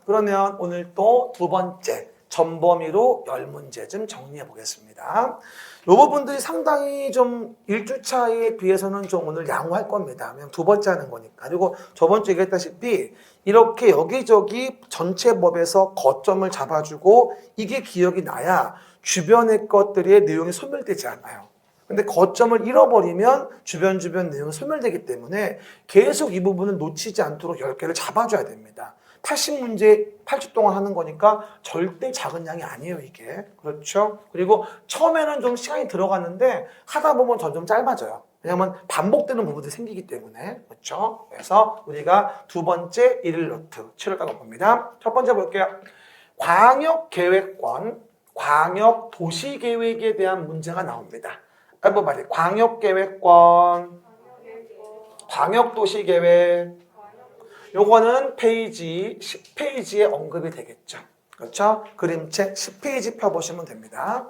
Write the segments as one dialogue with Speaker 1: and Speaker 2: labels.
Speaker 1: 그러면 오늘 또 두 번째 전범위로 10문제 좀 정리해 보겠습니다. 이 부분들이 상당히 좀 1주차에 비해서는 좀 오늘 양호할 겁니다. 그냥 두 번째 하는 거니까. 그리고 저번 주에 얘기했다시피 이렇게 여기저기 전체 법에서 거점을 잡아주고 이게 기억이 나야 주변의 것들의 내용이 소멸되지 않아요. 근데 거점을 잃어버리면 주변 내용이 소멸되기 때문에 계속 이 부분을 놓치지 않도록 10개를 잡아줘야 됩니다. 80문제 8주 동안 하는 거니까 절대 작은 양이 아니에요, 이게. 그렇죠? 그리고 처음에는 좀 시간이 들어갔는데 하다 보면 점점 짧아져요. 왜냐하면 반복되는 부분들이 생기기 때문에. 그렇죠? 그래서 우리가 두 번째 1일 노트 치렀다고 봅니다. 첫 번째 볼게요. 광역계획권, 광역도시계획에 대한 문제가 나옵니다. 한번 봐요. 광역계획권, 광역도시계획. 요거는 페이지 10페이지에 언급이 되겠죠. 그렇죠? 그림책 10페이지 펴보시면 됩니다.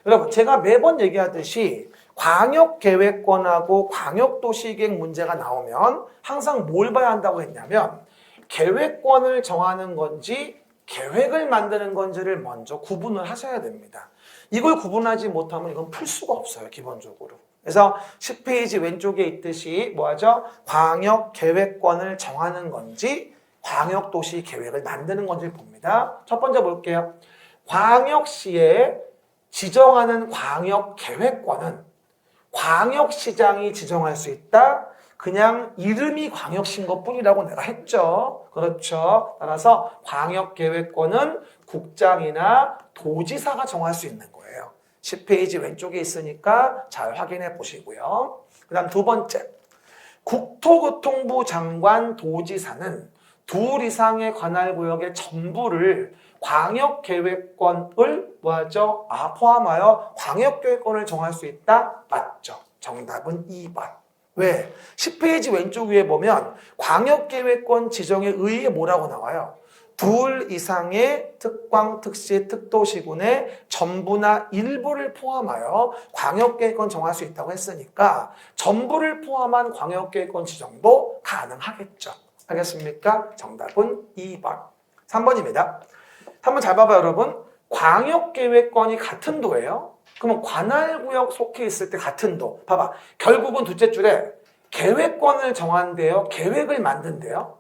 Speaker 1: 여러분, 제가 매번 얘기하듯이 광역계획권하고 광역도시계획 문제가 나오면 항상 뭘 봐야 한다고 했냐면 계획권을 정하는 건지 계획을 만드는 건지를 먼저 구분을 하셔야 됩니다. 이걸 구분하지 못하면 이건 풀 수가 없어요, 기본적으로. 그래서 10페이지 왼쪽에 있듯이 뭐하죠? 광역계획권을 정하는 건지 광역도시 계획을 만드는 건지를 봅니다. 첫 번째 볼게요. 광역시에 지정하는 광역계획권은 광역시장이 지정할 수 있다. 그냥 이름이 광역시인 것뿐이라고 내가 했죠. 그렇죠. 따라서 광역계획권은 국장이나 도지사가 정할 수 있는 거예요. 10페이지 왼쪽에 있으니까 잘 확인해 보시고요. 그 다음 두 번째, 국토교통부 장관 도지사는 둘 이상의 관할구역의 전부를 광역계획권을 뭐하죠? 포함하여 광역계획권을 정할 수 있다? 맞죠. 정답은 2번. 왜? 10페이지 왼쪽 위에 보면 광역계획권 지정에 의해 뭐라고 나와요? 둘 이상의 특광, 특시, 특도시군의 전부나 일부를 포함하여 광역계획권 정할 수 있다고 했으니까 전부를 포함한 광역계획권 지정도 가능하겠죠. 알겠습니까? 정답은 2번. 3번입니다. 3번 잘 봐봐요, 여러분. 광역계획권이 같은 도예요. 그러면 관할구역 속해 있을 때 같은 도. 봐봐. 결국은 둘째 줄에 계획권을 정한대요. 계획을 만든대요.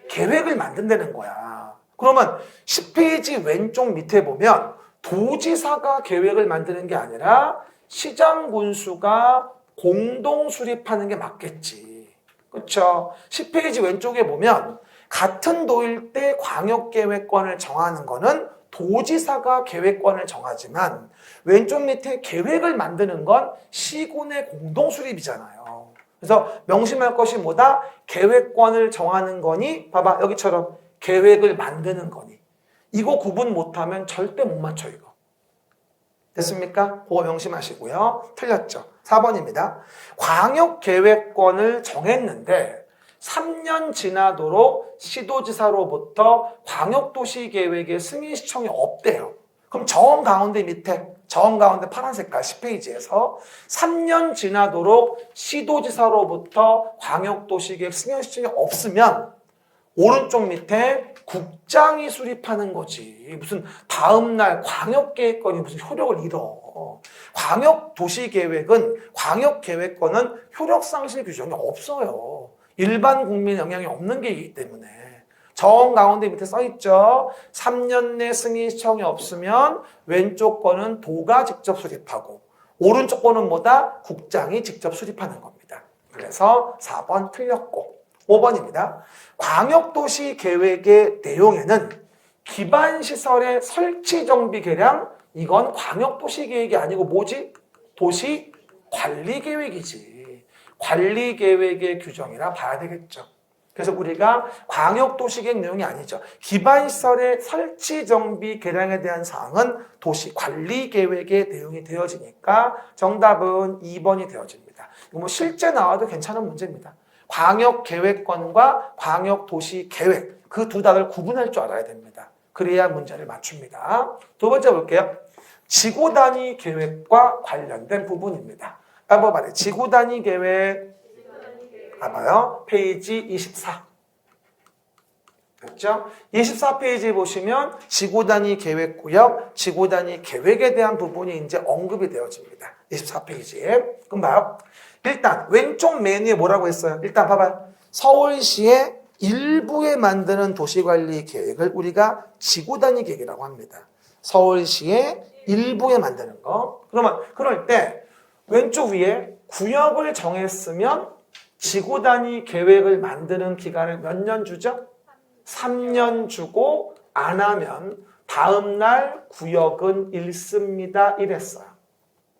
Speaker 1: 계획을 만든다는 거야. 그러면 10페이지 왼쪽 밑에 보면 도지사가 계획을 만드는 게 아니라 시장 군수가 공동 수립하는 게 맞겠지. 그렇죠? 10페이지 왼쪽에 보면 같은 도일 때 광역계획권을 정하는 거는 도지사가 계획권을 정하지만 왼쪽 밑에 계획을 만드는 건 시군의 공동 수립이잖아요. 그래서 명심할 것이 뭐다? 계획권을 정하는 거니, 봐봐, 여기처럼 계획을 만드는 거니. 이거 구분 못하면 절대 못 맞춰, 이거. 됐습니까? 그거 명심하시고요. 틀렸죠? 4번입니다. 광역계획권을 정했는데 3년 지나도록 시도지사로부터 광역도시계획의 승인 시청이 없대요. 그럼 정 가운데 밑에, 정 가운데 파란 색깔 10페이지에서 3년 지나도록 시도지사로부터 광역도시계획 승인 시청이 없으면 오른쪽 밑에 국장이 수립하는 거지. 무슨 다음날 광역계획권이 무슨 효력을 잃어. 광역도시계획은, 광역계획권은 효력상실 규정이 없어요. 일반 국민 영향이 없는 게이기 때문에. 정 가운데 밑에 써있죠. 3년 내 승인 시청이 없으면 왼쪽 거는 도가 직접 수립하고 오른쪽 거는 뭐다? 국장이 직접 수립하는 겁니다. 그래서 4번 틀렸고 5번입니다. 광역도시 계획의 내용에는 기반시설의 설치정비 계량, 이건 광역도시 계획이 아니고 뭐지? 도시관리계획이지. 관리계획의 규정이라 봐야 되겠죠. 그래서 우리가 광역도시계획 내용이 아니죠. 기반시설의 설치정비 계량에 대한 사항은 도시관리계획의 내용이 되어지니까 정답은 2번이 되어집니다. 이거 뭐 실제 나와도 괜찮은 문제입니다. 광역계획권과 광역도시계획, 그 두 단어를 구분할 줄 알아야 됩니다. 그래야 문제를 맞춥니다. 두 번째 볼게요. 지구단위 계획과 관련된 부분입니다. 한번 말해. 지구단위 계획. 봐봐요. 페이지 24. 됐죠? 24페이지 보시면 지구단위 계획구역, 지구단위 계획에 대한 부분이 이제 언급이 되어집니다. 24페이지에. 그럼 봐요. 일단 왼쪽 메뉴에 뭐라고 했어요? 일단 봐봐요. 서울시의 일부에 만드는 도시관리 계획을 우리가 지구단위 계획이라고 합니다. 서울시의 일부에 만드는 거. 그러면 그럴 때 왼쪽 위에 구역을 정했으면 지구단위 계획을 만드는 기간을 몇 년 주죠? 3년 주고 안 하면 다음 날 구역은 잃습니다. 이랬어요.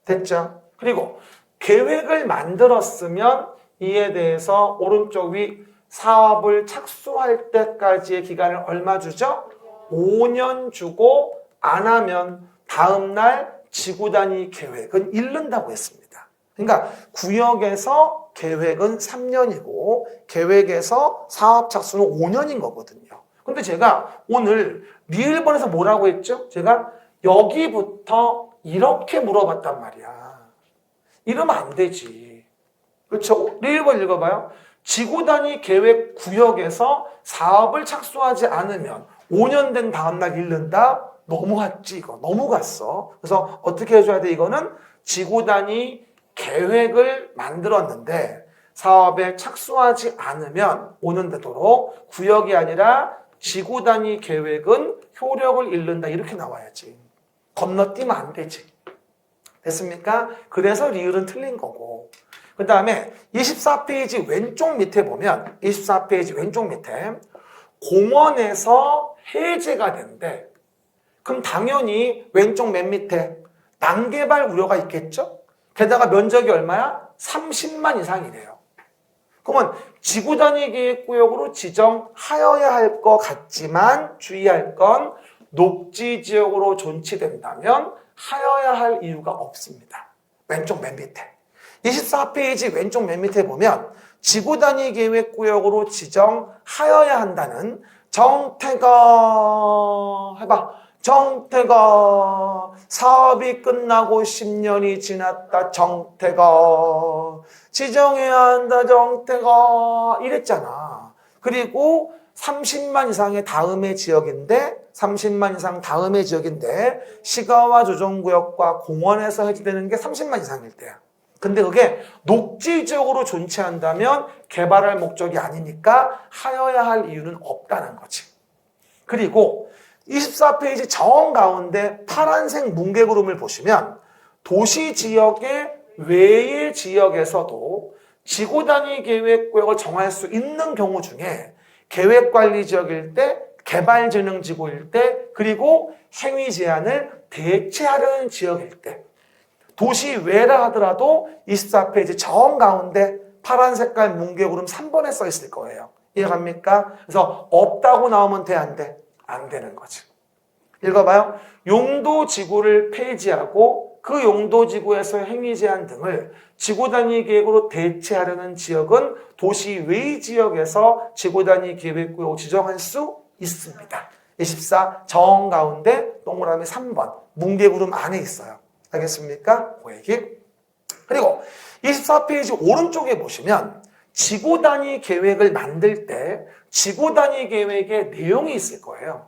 Speaker 1: 됐죠? 그리고 계획을 만들었으면 이에 대해서 오른쪽 위 사업을 착수할 때까지의 기간을 얼마 주죠? 5년 주고 안 하면 다음 날 지구단위 계획은 잃는다고 했습니다. 그러니까 구역에서 계획은 3년이고 계획에서 사업 착수는 5년인 거거든요. 근데 제가 오늘 리을번에서 뭐라고 했죠? 제가 여기부터 이렇게 물어봤단 말이야. 이러면 안 되지. 그렇죠? 리을번 읽어봐요. 지구단위 계획 구역에서 사업을 착수하지 않으면 5년 된 다음날 잃는다? 너무 갔지 이거. 너무 갔어. 그래서 어떻게 해줘야 돼? 이거는 지구단위 계획을 만들었는데 사업에 착수하지 않으면 5년 되도록 구역이 아니라 지구단위 계획은 효력을 잃는다. 이렇게 나와야지. 건너뛰면 안 되지. 됐습니까? 그래서 리을은 틀린 거고. 그 다음에 24페이지 왼쪽 밑에 보면 24페이지 왼쪽 밑에 공원에서 해제가 된대. 그럼 당연히 왼쪽 맨 밑에 난개발 우려가 있겠죠? 게다가 면적이 얼마야? 30만 이상이래요. 그러면 지구단위 계획구역으로 지정하여야 할 것 같지만 주의할 건 녹지지역으로 존치된다면 하여야 할 이유가 없습니다. 왼쪽 맨 밑에. 24페이지 왼쪽 맨 밑에 보면 지구단위 계획구역으로 지정하여야 한다는 정태가 해봐. 정태가 사업이 끝나고 10년이 지났다. 정태가 지정해야 한다. 정태가 이랬잖아. 그리고 30만 이상의 다음의 지역인데 30만 이상 다음의 지역인데 시가와 조정구역과 공원에서 해제되는 게 30만 이상일 때야. 근데 그게 녹지지역으로 존치한다면 개발할 목적이 아니니까 하여야 할 이유는 없다는 거지. 그리고 24페이지 정 가운데 파란색 뭉게구름을 보시면 도시지역의 외의 지역에서도 지구단위 계획구역을 정할 수 있는 경우 중에 계획관리지역일 때, 개발진흥지구일 때, 그리고 행위 제한을 대체하려는 지역일 때 도시 외라 하더라도 24페이지 정 가운데 파란 색깔 뭉게구름 3번에 써 있을 거예요. 이해갑니까? 그래서 없다고 나오면 돼, 안 돼? 안 되는 거지. 읽어봐요. 용도지구를 폐지하고 그 용도지구에서 행위 제한 등을 지구단위 계획으로 대체하려는 지역은 도시 외의 지역에서 지구단위 계획구역으로 지정할 수 있습니다. 24 정 가운데 동그라미 3번 뭉게구름 안에 있어요. 알겠습니까? 그 얘기. 그리고 24페이지 오른쪽에 보시면 지구단위 계획을 만들 때 지구단위 계획의 내용이 있을 거예요.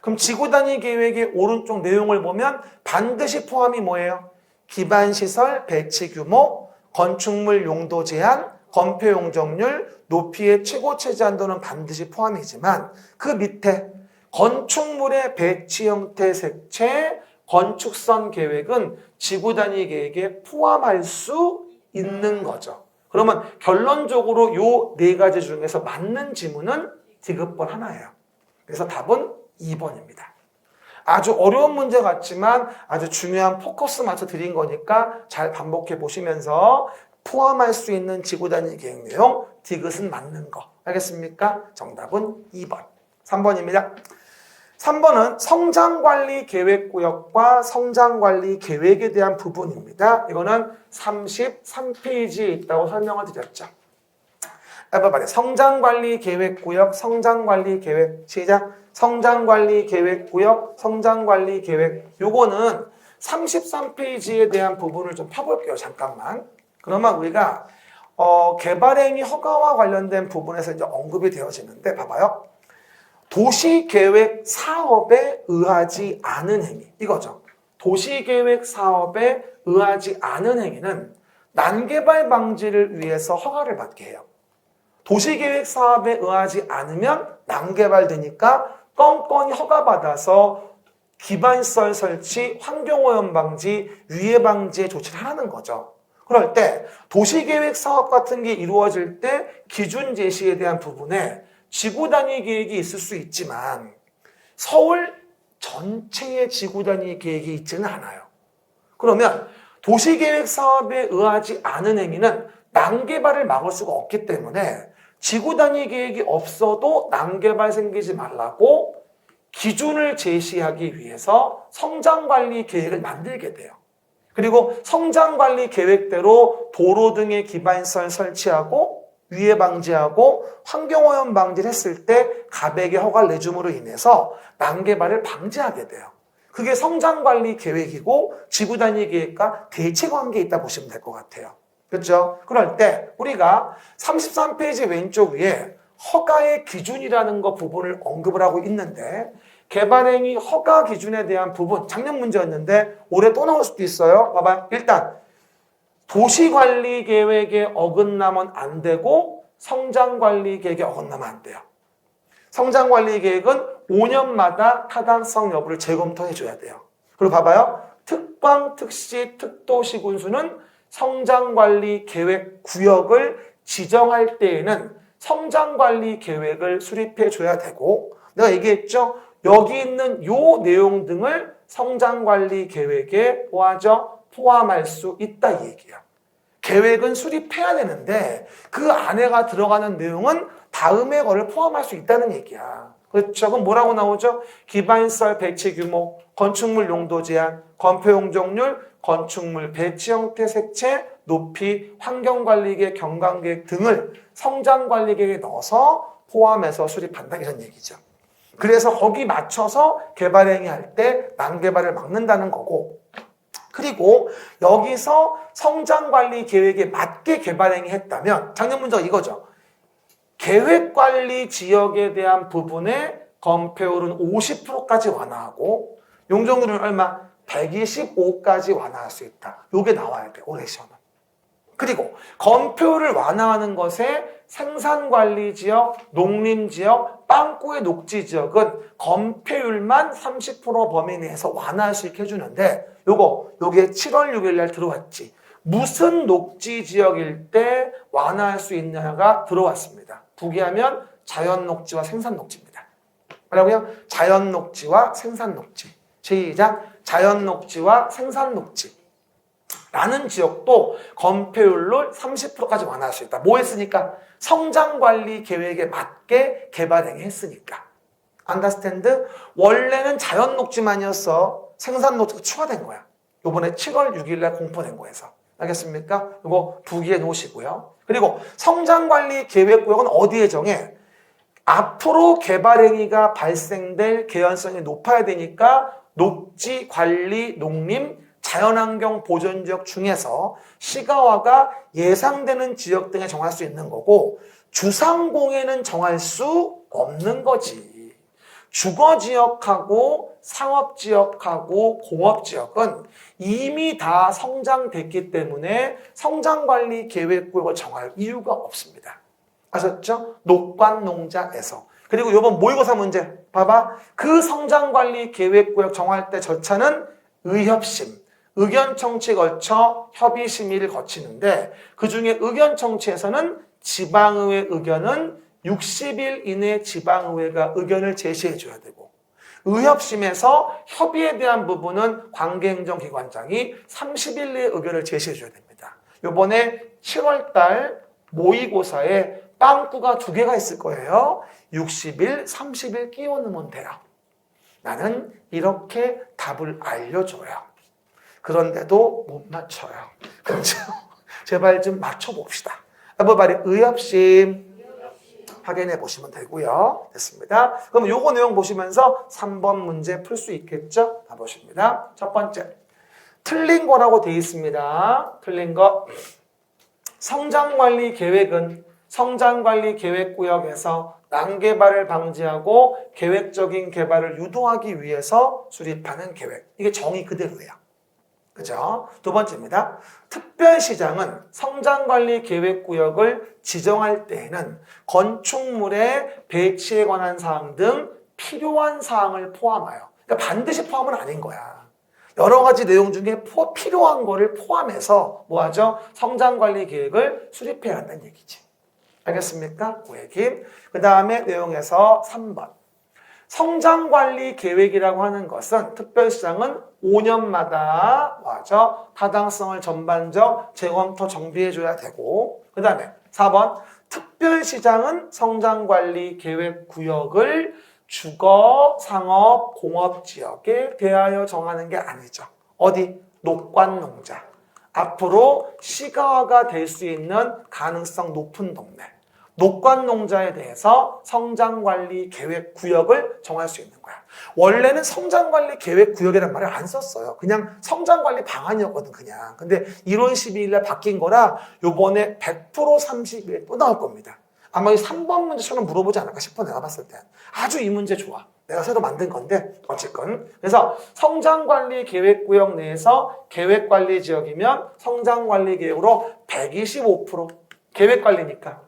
Speaker 1: 그럼 지구단위 계획의 오른쪽 내용을 보면 반드시 포함이 뭐예요? 기반시설 배치 규모, 건축물 용도 제한, 건폐 용적률, 높이의 최고 체제 한도는 반드시 포함이지만 그 밑에 건축물의 배치 형태 색채, 건축선 계획은 지구단위 계획에 포함할 수 있는 거죠. 그러면 결론적으로 요 네 가지 중에서 맞는 지문은 디귿번 하나예요. 그래서 답은 2번입니다. 아주 어려운 문제 같지만 아주 중요한 포커스 맞춰 드린 거니까 잘 반복해 보시면서 포함할 수 있는 지구단위 계획 내용 디귿은 맞는 거. 알겠습니까? 정답은 2번. 3번입니다. 3번은 성장관리 계획구역과 성장관리 계획에 대한 부분입니다. 이거는 33페이지에 있다고 설명을 드렸죠. 해봐봐요. 성장관리 계획구역, 성장관리 계획. 시작. 성장관리 계획구역, 성장관리 계획. 요거는 33페이지에 대한 부분을 좀 펴볼게요. 잠깐만. 그러면 우리가 개발행위 허가와 관련된 부분에서 이제 언급이 되어지는데 봐봐요. 도시계획 사업에 의하지 않은 행위. 이거죠. 도시계획 사업에 의하지 않은 행위는 난개발 방지를 위해서 허가를 받게 해요. 도시계획 사업에 의하지 않으면 난개발되니까 껌껌이 허가받아서 기반시설 설치, 환경오염 방지, 위해 방지의 조치를 하는 거죠. 그럴 때 도시계획 사업 같은 게 이루어질 때 기준 제시에 대한 부분에 지구 단위 계획이 있을 수 있지만 서울 전체의 지구 단위 계획이 있지는 않아요. 그러면 도시계획 사업에 의하지 않은 행위는 난개발을 막을 수가 없기 때문에 지구 단위 계획이 없어도 난개발 생기지 말라고 기준을 제시하기 위해서 성장관리 계획을 만들게 돼요. 그리고 성장관리 계획대로 도로 등의 기반시설 설치하고 위해 방지하고 환경오염 방지를 했을 때 가백의 허가를 내줌으로 인해서 난개발을 방지하게 돼요. 그게 성장관리 계획이고 지구 단위 계획과 대체관계에 있다 보시면 될 것 같아요. 그렇죠? 그럴 때 우리가 33페이지 왼쪽 위에 허가의 기준이라는 거 부분을 언급을 하고 있는데 개발행위 허가 기준에 대한 부분 작년 문제였는데 올해 또 나올 수도 있어요. 봐봐요. 일단 도시관리계획에 어긋나면 안 되고 성장관리계획에 어긋나면 안 돼요. 성장관리계획은 5년마다 타당성 여부를 재검토해 줘야 돼요. 그리고 봐봐요. 특광, 특시, 특도시 군수는 성장관리계획 구역을 지정할 때에는 성장관리계획을 수립해 줘야 되고 내가 얘기했죠. 여기 있는 요 내용 등을 성장관리계획에 포함할 수 있다 이 얘기야. 계획은 수립해야 되는데 그 안에가 들어가는 내용은 다음에 거를 포함할 수 있다는 얘기야. 그렇죠? 그럼 뭐라고 나오죠? 기반시설 배치 규모, 건축물 용도 제한, 건폐 용적률, 건축물 배치 형태 색채, 높이, 환경관리계획, 경관계획 등을 성장관리계획에 넣어서 포함해서 수립한다 이런 얘기죠. 그래서 거기 맞춰서 개발행위 할 때 난개발을 막는다는 거고 그리고 여기서 성장관리 계획에 맞게 개발행위 했다면 작년 문제가 이거죠. 계획관리 지역에 대한 부분에 건폐율은 50%까지 완화하고 용적률은 얼마? 125까지 완화할 수 있다. 요게 나와야 돼. 올해 시험은. 그리고 건폐율을 완화하는 것에 생산관리지역, 농림지역, 빵꾸의 녹지지역은 건폐율만 30% 범위 내에서 완화할 수 있게 해주는데 요게 7월 6일 날 들어왔지. 무슨 녹지지역일 때 완화할 수 있냐가 들어왔습니다. 부기하면 자연녹지와 생산녹지입니다. 뭐라고요? 자연녹지와 생산녹지. 시작. 자연녹지와 생산녹지. 라는 지역도 건폐율로 30%까지 완화할 수 있다. 뭐 했으니까? 성장관리 계획에 맞게 개발행위 했으니까. 안더스탠드? 원래는 자연녹지만이었어. 생산녹지가 추가된 거야. 요번에 7월 6일날 공포된 거에서. 알겠습니까? 이거 부기해 놓으시고요. 그리고 성장관리 계획구역은 어디에 정해? 앞으로 개발행위가 발생될 개연성이 높아야 되니까 녹지, 관리, 농림, 자연환경 보존지역 중에서 시가화가 예상되는 지역 등에 정할 수 있는 거고 주상공에는 정할 수 없는 거지. 주거지역하고 상업지역하고 공업지역은 이미 다 성장됐기 때문에 성장관리 계획구역을 정할 이유가 없습니다. 아셨죠? 녹관농자에서. 그리고 이번 모의고사 문제 봐봐. 그 성장관리 계획구역 정할 때 절차는 의협심, 의견청취에 걸쳐 협의심의를 거치는데 그중에 의견청취에서는 지방의회 의견은 60일 이내 지방의회가 의견을 제시해줘야 되고 의협심에서 협의에 대한 부분은 관계행정기관장이 30일 내에 의견을 제시해줘야 됩니다. 이번에 7월달 모의고사에 빵꾸가 2개가 있을 거예요. 60일, 30일 끼워 넣으면 돼요. 나는 이렇게 답을 알려줘요. 그런데도 못 맞춰요. 그렇죠? 제발 좀 맞춰봅시다. 한번 말해 의협심 확인해 보시면 되고요. 됐습니다. 그럼 요거 내용 보시면서 3번 문제 풀 수 있겠죠? 가보십니다. 첫 번째, 틀린 거라고 되어 있습니다. 틀린 거. 성장관리 계획은 성장관리 계획구역에서 난개발을 방지하고 계획적인 개발을 유도하기 위해서 수립하는 계획. 이게 정의 그대로예요. 그죠? 두 번째입니다. 특별시장은 성장관리계획구역을 지정할 때에는 건축물의 배치에 관한 사항 등 필요한 사항을 포함하여, 그러니까 반드시 포함은 아닌 거야. 여러 가지 내용 중에 필요한 거를 포함해서 뭐하죠? 성장관리계획을 수립해야 한다는 얘기지. 알겠습니까? 그 얘기. 그 다음에 내용에서 3번. 성장관리계획이라고 하는 것은 특별시장은 5년마다 뭐하죠? 타당성을 전반적 재검토 정비해줘야 되고, 그 다음에 4번. 특별시장은 성장관리계획구역을 주거, 상업, 공업지역에 대하여 정하는 게 아니죠. 어디? 녹관농자. 앞으로 시가화가 될 수 있는 가능성 높은 동네. 녹관농자에 대해서 성장관리계획구역을 정할 수 있는 거야. 원래는 성장관리계획구역이라는 말을 안 썼어요. 그냥 성장관리 방안이었거든, 그냥. 근데 1월 12일에 바뀐 거라 요번에 100% 30일 또 나올 겁니다. 아마 이 3번 문제처럼 물어보지 않을까 싶어, 내가 봤을 때. 아주 이 문제 좋아. 내가 새로 만든 건데 어쨌건. 그래서 성장관리계획구역 내에서 계획관리지역이면 성장관리계획으로 125% 계획관리니까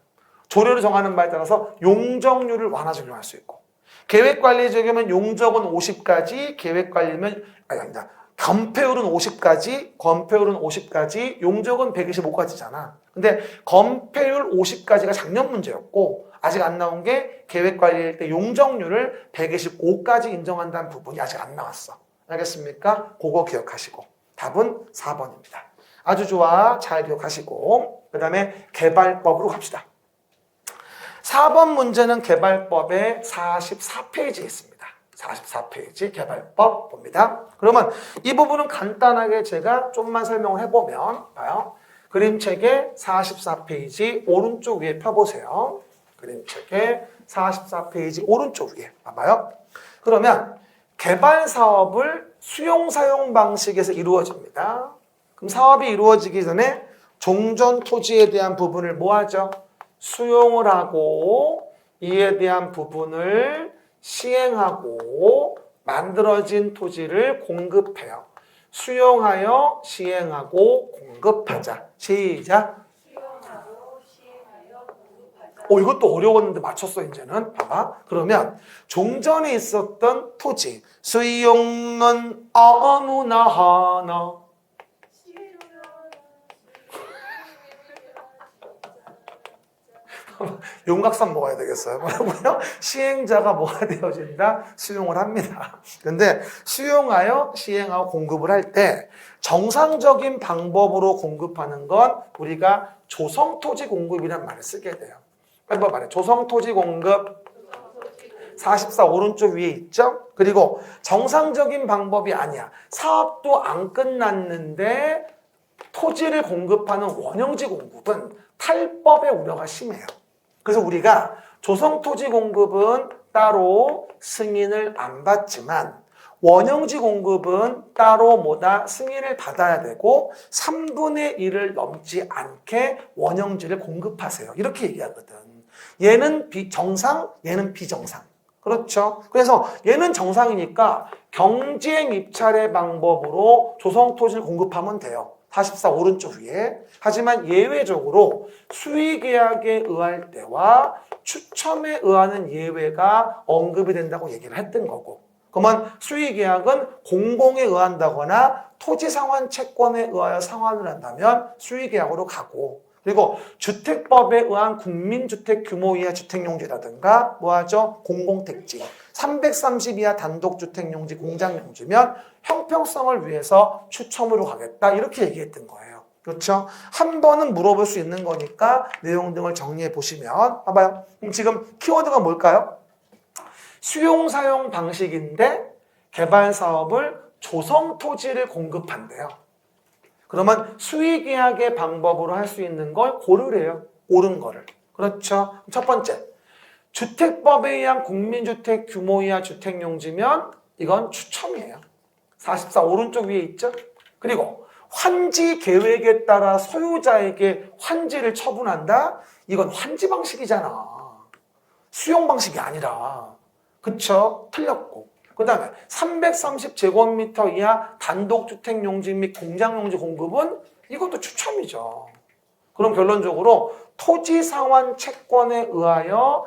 Speaker 1: 조례를 정하는 바에 따라서 용적률을 완화 적용할 수 있고, 계획관리지역이면 용적은 50가지, 계획관리면 아니다. 건폐율은 50가지, 건폐율은 50가지, 용적은 125가지잖아. 근데 건폐율 50가지가 작년 문제였고 아직 안 나온 게 계획관리일 때 용적률을 125까지 인정한다는 부분이 아직 안 나왔어. 알겠습니까? 그거 기억하시고. 답은 4번입니다. 아주 좋아. 잘 기억하시고. 그 다음에 개발법으로 갑시다. 4번 문제는 개발법의 44페이지에 있습니다. 44페이지 개발법 봅니다. 그러면 이 부분은 간단하게 제가 좀만 설명을 해보면 봐요. 그림책의 44페이지 오른쪽 위에 펴보세요. 그림책의 44페이지 오른쪽 위에 봐봐요. 그러면 개발 사업을 수용 사용 방식에서 이루어집니다. 그럼 사업이 이루어지기 전에 종전 토지에 대한 부분을 뭐 하죠? 수용을 하고 이에 대한 부분을 시행하고 만들어진 토지를 공급해요. 수용하여 시행하고 공급하자. 시작.
Speaker 2: 수용하고 시행하여 공급하자.
Speaker 1: 이것도 어려웠는데 맞췄어 이제는. 봐봐. 그러면 종전에 있었던 토지 수용은 아무나 하나. 용각산 먹어야 되겠어요. 뭐라고요? 시행자가 뭐가 되어진다? 수용을 합니다. 근데 수용하여 시행하고 공급을 할 때 정상적인 방법으로 공급하는 건 우리가 조성토지 공급이라는 말을 쓰게 돼요. 한번 말해. 조성토지 공급 44 오른쪽 위에 있죠? 그리고 정상적인 방법이 아니야. 사업도 안 끝났는데 토지를 공급하는 원형지 공급은 탈법의 우려가 심해요. 그래서 우리가 조성토지 공급은 따로 승인을 안 받지만 원형지 공급은 따로 뭐다 승인을 받아야 되고 3분의 1을 넘지 않게 원형지를 공급하세요. 이렇게 얘기하거든. 얘는 정상, 얘는 비정상. 그렇죠? 그래서 얘는 정상이니까 경쟁 입찰의 방법으로 조성토지를 공급하면 돼요. 44 오른쪽 위에. 하지만 예외적으로 수의계약에 의할 때와 추첨에 의하는 예외가 언급이 된다고 얘기를 했던 거고, 그러면 수의계약은 공공에 의한다거나 토지상환 채권에 의하여 상환을 한다면 수의계약으로 가고, 그리고 주택법에 의한 국민주택 규모 이하 주택용지라든가 뭐하죠? 공공택지 330 이하 단독주택용지 공장용지면 형평성을 위해서 추첨으로 가겠다 이렇게 얘기했던 거예요. 그렇죠? 한 번은 물어볼 수 있는 거니까 내용 등을 정리해 보시면 봐봐요. 그럼 지금 키워드가 뭘까요? 수용사용 방식인데 개발 사업을 조성 토지를 공급한대요. 그러면 수의계약의 방법으로 할 수 있는 걸 고르래요. 옳은 거를. 그렇죠? 첫 번째, 주택법에 의한 국민주택 규모 이하 주택용지면 이건 추첨이에요. 44 오른쪽 위에 있죠? 그리고 환지 계획에 따라 소유자에게 환지를 처분한다? 이건 환지 방식이잖아. 수용 방식이 아니라. 그쵸? 틀렸고. 그 다음에 330제곱미터 이하 단독주택 용지 및 공장 용지 공급은 이것도 추첨이죠. 그럼 결론적으로 토지 상환 채권에 의하여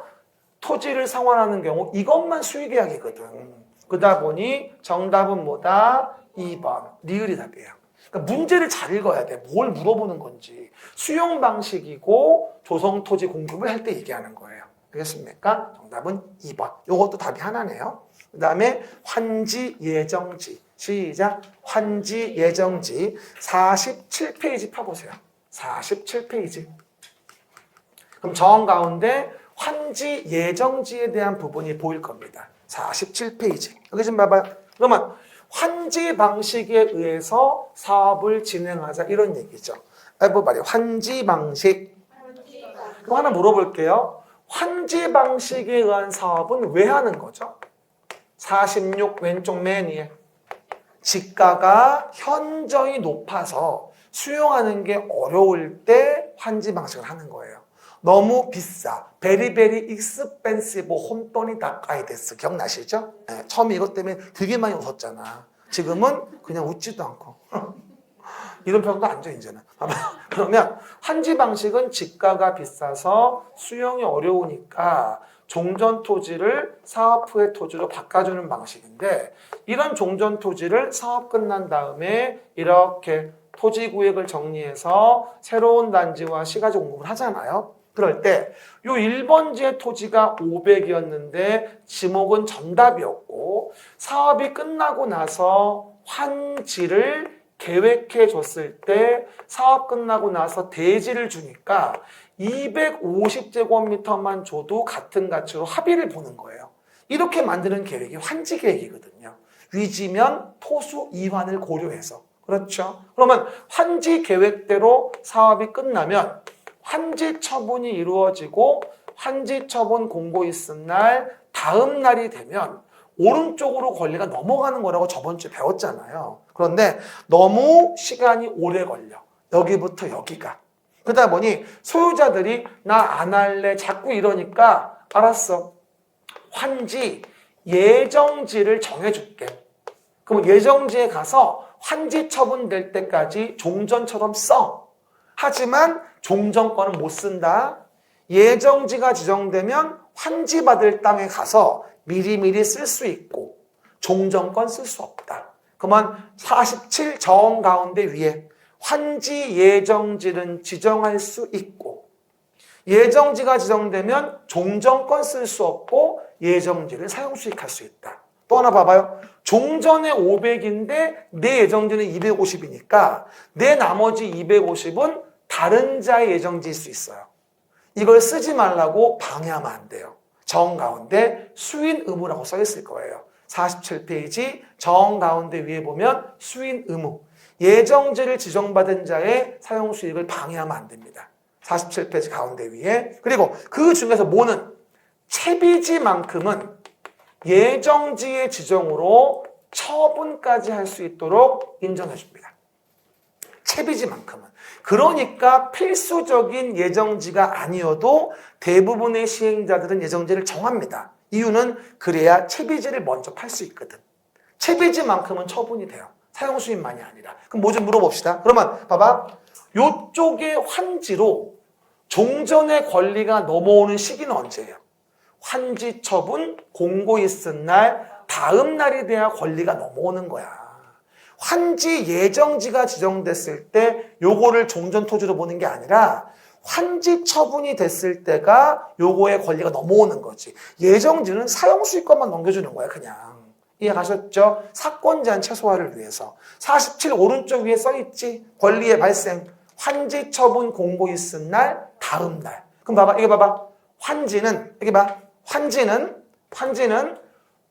Speaker 1: 토지를 상환하는 경우 이것만 수의계약이거든. 그러다 보니 정답은 뭐다? 2번. 리을이 답이에요. 그러니까 문제를 잘 읽어야 돼. 뭘 물어보는 건지. 수용 방식이고 조성 토지 공급을 할 때 얘기하는 거예요. 알겠습니까? 정답은 2번. 이것도 답이 하나네요. 그 다음에 환지 예정지. 시작. 환지 예정지 47페이지 펴보세요. 47페이지. 그럼 정 가운데 환지 예정지에 대한 부분이 보일 겁니다. 47페이지. 여기 좀 봐봐요. 그러면 환지 방식에 의해서 사업을 진행하자 이런 얘기죠. 말이에요. 환지 방식. 그럼 하나 물어볼게요. 환지 방식에 의한 사업은 왜 하는 거죠? 46 왼쪽 맨 위에. 지가가 현저히 높아서 수용하는 게 어려울 때 환지 방식을 하는 거예요. 너무 비싸. 베리베리 익스펜시브 혼돈이 다까이데스. 기억나시죠? 네, 처음에 이것 때문에 되게 많이 웃었잖아. 지금은 그냥 웃지도 않고. 이런 표현도 안 줘, 이제는. 그러면 환지 방식은 지가가 비싸서 수용이 어려우니까 종전 토지를 사업 후의 토지로 바꿔주는 방식인데, 이런 종전 토지를 사업 끝난 다음에 이렇게 토지 구획을 정리해서 새로운 단지와 시가지 공급을 하잖아요. 그럴 때 요 1번지의 토지가 500이었는데 지목은 정답이었고 사업이 끝나고 나서 환지를 계획해 줬을 때 사업 끝나고 나서 대지를 주니까 250제곱미터만 줘도 같은 가치로 합의를 보는 거예요. 이렇게 만드는 계획이 환지 계획이거든요. 위지면 토수 이환을 고려해서. 그렇죠? 그러면 환지 계획대로 사업이 끝나면 환지 처분이 이루어지고 환지 처분 공고 있은 날 다음 날이 되면 오른쪽으로 권리가 넘어가는 거라고 저번 주에 배웠잖아요. 그런데 너무 시간이 오래 걸려. 여기부터 여기가. 그러다 보니 소유자들이 나 안 할래 자꾸 이러니까 알았어. 환지 예정지를 정해줄게. 그럼 예정지에 가서 환지 처분될 때까지 종전처럼 써. 하지만 종전권은 못 쓴다. 예정지가 지정되면 환지받을 땅에 가서 미리미리 쓸 수 있고 종전권 쓸 수 없다. 그러면 47 정 가운데 위에 환지 예정지는 지정할 수 있고 예정지가 지정되면 종전권 쓸 수 없고 예정지를 사용수익할 수 있다. 또 하나 봐봐요. 종전에 500인데 내 예정지는 250이니까 내 나머지 250은 다른 자의 예정지일 수 있어요. 이걸 쓰지 말라고 방해하면 안 돼요. 정 가운데 수인 의무라고 써 있을 거예요. 47페이지 정 가운데 위에 보면 수인 의무. 예정지를 지정받은 자의 사용 수익을 방해하면 안 됩니다. 47페이지 가운데 위에. 그리고 그 중에서 뭐는 채비지만큼은 예정지의 지정으로 처분까지 할 수 있도록 인정해 줍니다. 채비지만큼은. 그러니까 필수적인 예정지가 아니어도 대부분의 시행자들은 예정지를 정합니다. 이유는 그래야 채비지를 먼저 팔 수 있거든. 채비지만큼은 처분이 돼요. 사용수익만이 아니라. 그럼 뭐 좀 물어봅시다. 그러면 봐봐. 요쪽의 환지로 종전의 권리가 넘어오는 시기는 언제예요? 환지 처분 공고 있은 날 다음 날이 돼야 권리가 넘어오는 거야. 환지 예정지가 지정됐을 때 요거를 종전토지로 보는 게 아니라 환지 처분이 됐을 때가 요거의 권리가 넘어오는 거지. 예정지는 사용수익권만 넘겨주는 거야 그냥. 이해가셨죠? 사건 제한 최소화를 위해서. 47 오른쪽 위에 써있지. 권리의 발생. 환지 처분 공고 있은 날 다음 날. 그럼 봐봐. 이게 봐봐. 환지는 여기 봐. 환지는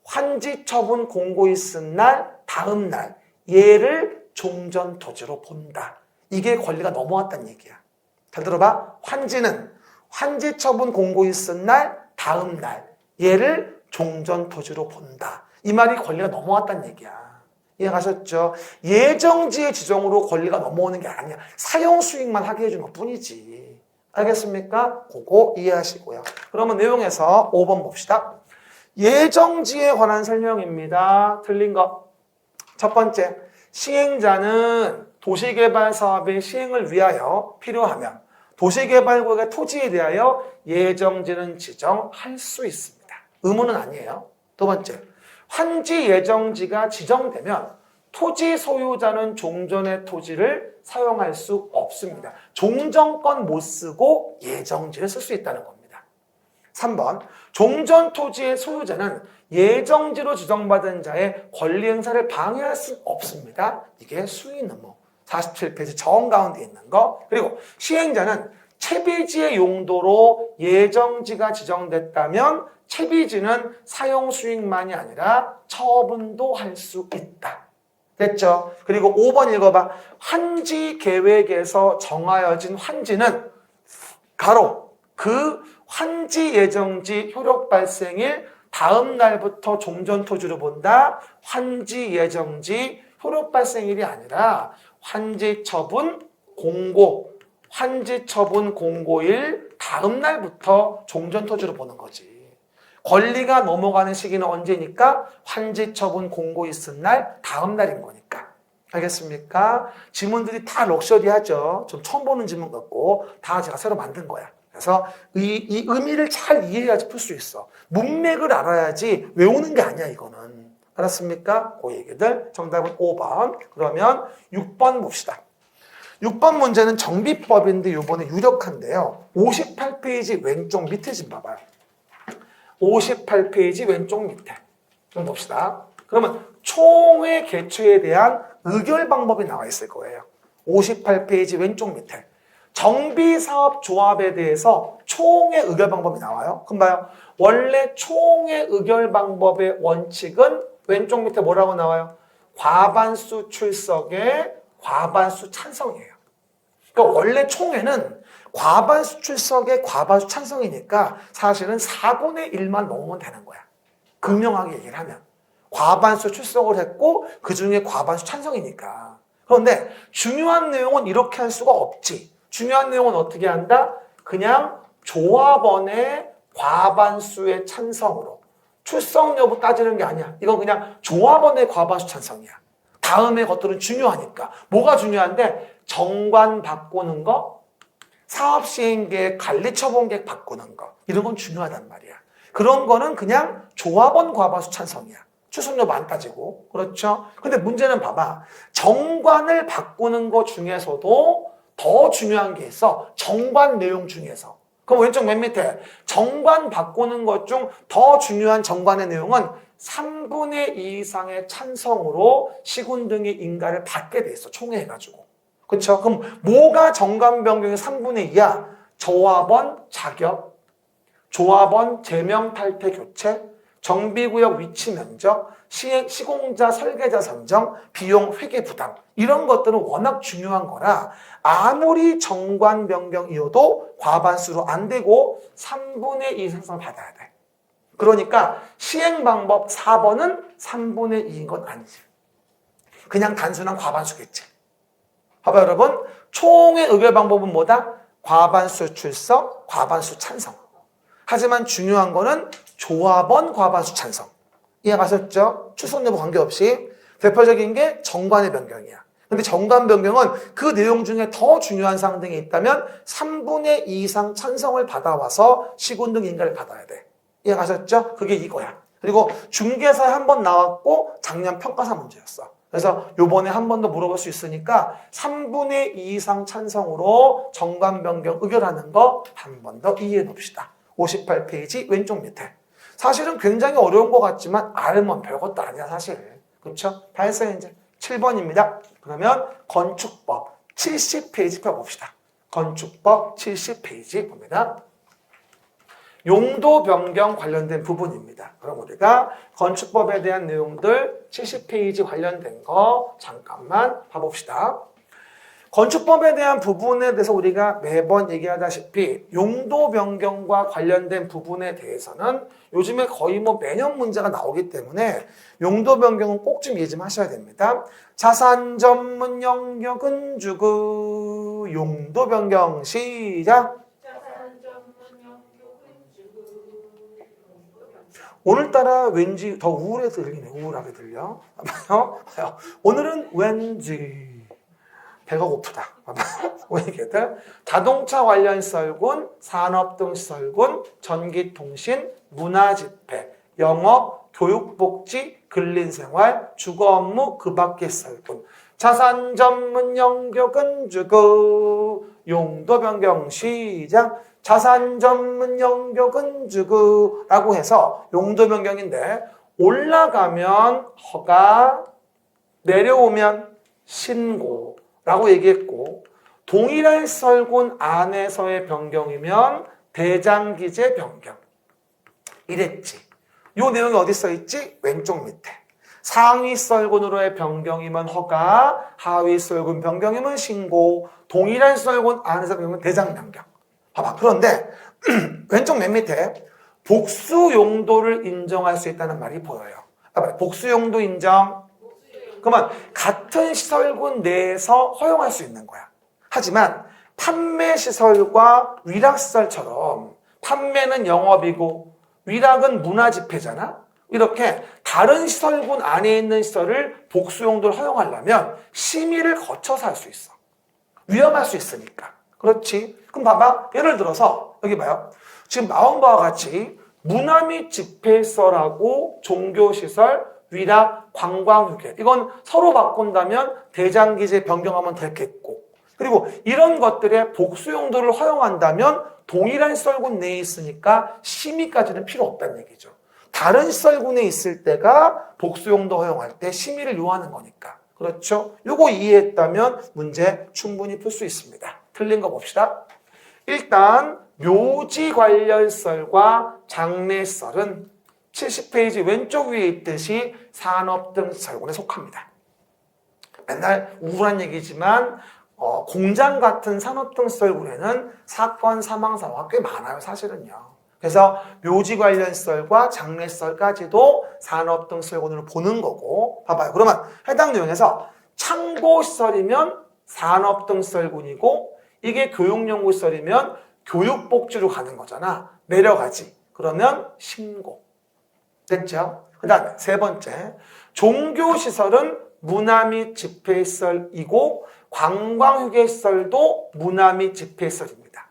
Speaker 1: 환지 처분 공고 있은 날 다음 날. 얘를 종전토지로 본다. 이게 권리가 넘어왔다는 얘기야. 잘 들어봐. 환지는 환지 처분 공고 있은 날 다음 날. 얘를 종전토지로 본다. 이 말이 권리가 넘어왔다는 얘기야. 이해가셨죠? 예정지의 지정으로 권리가 넘어오는 게 아니야. 사용수익만 하게 해주는 것 뿐이지. 알겠습니까? 그거 이해하시고요. 그러면 내용에서 5번 봅시다. 예정지에 관한 설명입니다. 틀린 거. 첫 번째, 시행자는 도시개발 사업의 시행을 위하여 필요하면 도시개발구역의 토지에 대하여 예정지는 지정할 수 있습니다. 의무는 아니에요. 두 번째, 환지 예정지가 지정되면 토지 소유자는 종전의 토지를 사용할 수 없습니다. 종전권 못 쓰고 예정지를 쓸 수 있다는 겁니다. 3번, 종전 토지의 소유자는 예정지로 지정받은 자의 권리 행사를 방해할 수 없습니다. 이게 수인 의무. 47페이지 정 가운데 있는 거. 그리고 시행자는 채비지의 용도로 예정지가 지정됐다면 채비지는 사용 수익만이 아니라 처분도 할 수 있다. 됐죠? 그리고 5번 읽어봐. 환지 계획에서 정하여진 환지는 가로 그 환지 예정지 효력 발생일 다음 날부터 종전 토지로 본다. 환지 예정지 효력 발생일이 아니라 환지 처분 공고일 다음 날부터 종전 토지로 보는 거지. 권리가 넘어가는 시기는 언제니까? 환지 처분 공고 있은 날 다음 날인 거니까. 알겠습니까? 지문들이 다 럭셔리하죠. 좀 처음 보는 지문 같고 다 제가 새로 만든 거야. 그래서 이 의미를 잘 이해해야지 풀 수 있어. 문맥을 알아야지 외우는 게 아니야 이거는. 알았습니까? 그 얘기들. 정답은 5번. 그러면 6번 봅시다. 6번 문제는 정비법인데 이번에 유력한데요. 58페이지 왼쪽 밑에 좀 봐봐요. 58페이지 왼쪽 밑에 좀 봅시다. 그러면 총회 개최에 대한 의결 방법이 나와 있을 거예요. 58페이지 왼쪽 밑에 정비사업조합에 대해서 총회 의결 방법이 나와요. 그럼 봐요. 원래 총회 의결 방법의 원칙은 왼쪽 밑에 뭐라고 나와요? 과반수 출석에 과반수 찬성이에요. 그러니까 원래 총회는 과반수 출석에 과반수 찬성이니까 사실은 4분의 1만 넘으면 되는 거야. 극명하게 얘기를 하면. 과반수 출석을 했고 그 중에 과반수 찬성이니까. 그런데 중요한 내용은 이렇게 할 수가 없지. 중요한 내용은 어떻게 한다? 그냥 조합원의 과반수의 찬성으로. 출석 여부 따지는 게 아니야. 이건 그냥 조합원의 과반수 찬성이야. 다음에 것들은 중요하니까. 뭐가 중요한데? 정관 바꾸는 거, 사업시행계획, 관리처분계획 바꾸는 거. 이런 건 중요하단 말이야. 그런 거는 그냥 조합원 과반수 찬성이야. 출석 여부 안 따지고. 그렇죠? 근데 문제는 봐봐. 정관을 바꾸는 거 중에서도 더 중요한 게 있어. 정관 내용 중에서. 그럼 왼쪽 맨 밑에 정관 바꾸는 것 중 더 중요한 정관의 내용은 3분의 2 이상의 찬성으로 시군 등의 인가를 받게 돼 있어. 총회해가지고. 그렇죠? 그럼 뭐가 정관 변경의 3분의 2야? 조합원 자격, 조합원 제명 탈퇴 교체, 정비구역 위치 면적, 시공자 설계자 선정, 비용 회계 부담. 이런 것들은 워낙 중요한 거라 아무리 정관 변경이어도 과반수로 안 되고 3분의 2 이상을 받아야 돼. 그러니까 시행 방법 4번은 3분의 2인 건 아니지. 그냥 단순한 과반수겠지. 봐봐 여러분. 총회 의결 방법은 뭐다? 과반수 출석, 과반수 찬성. 하지만 중요한 거는 조합원 과반수 찬성. 이해가셨죠? 출석 여부 관계없이. 대표적인 게 정관의 변경이야. 근데 정관 변경은 그 내용 중에 더 중요한 사항 등이 있다면 3분의 2 이상 찬성을 받아와서 시군 등 인가를 받아야 돼. 이해가셨죠? 그게 이거야. 그리고 중개사에 한 번 나왔고 작년 평가사 문제였어. 그래서 요번에 한 번 더 물어볼 수 있으니까 3분의 2 이상 찬성으로 정관 변경 의결하는 거 한 번 더 이해해 봅시다. 58페이지 왼쪽 밑에. 사실은 굉장히 어려운 것 같지만 알면 별것도 아니야 사실. 그렇죠? 다 했어요 이제. 7번입니다. 그러면 건축법 70페이지 펴봅시다. 건축법 70페이지 봅니다. 용도 변경 관련된 부분입니다. 그럼 우리가 건축법에 대한 내용들 70페이지 관련된 거 잠깐만 봐봅시다. 건축법에 대한 부분에 대해서 우리가 매번 얘기하다시피 용도 변경과 관련된 부분에 대해서는 요즘에 거의 매년 문제가 나오기 때문에 용도 변경은 꼭 좀 이해 좀 하셔야 됩니다. 자산 전문 영역은 주구 용도 변경 시작. 오늘따라 왠지 더 우울해 들리네. 우울하게 들려. 봐봐요. 오늘은 왠지 배가 고프다. 봐봐요. 얘기들 자동차 관련 썰군, 산업 등 썰군, 전기통신, 문화집회, 영업, 교육복지, 근린생활, 주거업무 그 밖의 썰군, 자산 전문 영격은 주고, 용도 변경 시작. 자산 전문 영격은 주고라고 해서 용도 변경인데 올라가면 허가, 내려오면 신고라고 얘기했고, 동일한 썰군 안에서의 변경이면 대장기재 변경 이랬지. 요 내용이 어디 써 있지? 왼쪽 밑에. 상위 썰군으로의 변경이면 허가, 하위 썰군 변경이면 신고, 동일한 썰군 안에서 변경이면 대장 변경. 봐봐. 그런데 왼쪽 맨 밑에 복수 용도를 인정할 수 있다는 말이 보여요. 봐봐. 복수 용도 인정. 그러면 같은 시설군 내에서 허용할 수 있는 거야. 하지만 판매 시설과 위락 시설처럼 판매는 영업이고 위락은 문화 집회잖아. 이렇게 다른 시설군 안에 있는 시설을 복수 용도를 허용하려면 심의를 거쳐서 할 수 있어. 위험할 수 있으니까. 그렇지. 그럼 봐봐. 예를 들어서 여기 봐요. 지금 나온 바와 같이 문화 및 집회시설하고 종교시설, 위락, 관광휴게 이건 서로 바꾼다면 대장기재 변경하면 되겠고, 그리고 이런 것들의 복수 용도를 허용한다면 동일한 시설군 내에 있으니까 심의까지는 필요 없다는 얘기죠. 다른 시설군에 있을 때가 복수 용도 허용할 때 심의를 요하는 거니까. 그렇죠? 요거 이해했다면 문제 충분히 풀 수 있습니다. 틀린 거 봅시다. 일단 묘지 관련 썰과 장례 썰은 70페이지 왼쪽 위에 있듯이 산업 등 설군에 속합니다. 맨날 우울한 얘기지만 공장 같은 산업 등 썰군에는 사건 사망 사고가 꽤 많아요, 사실은요. 그래서 묘지 관련 썰과 장례 썰까지도 산업 등 썰군으로 보는 거고, 봐봐요. 그러면 해당 내용에서 창고 시설이면 산업 등 썰군이고, 이게 교육연구 시설이면 교육복지로 가는 거잖아. 내려가지. 그러면 신고. 됐죠? 그 다음에 세 번째, 종교시설은 문화 및 집회시설이고 관광휴게시설도 문화 및 집회시설입니다.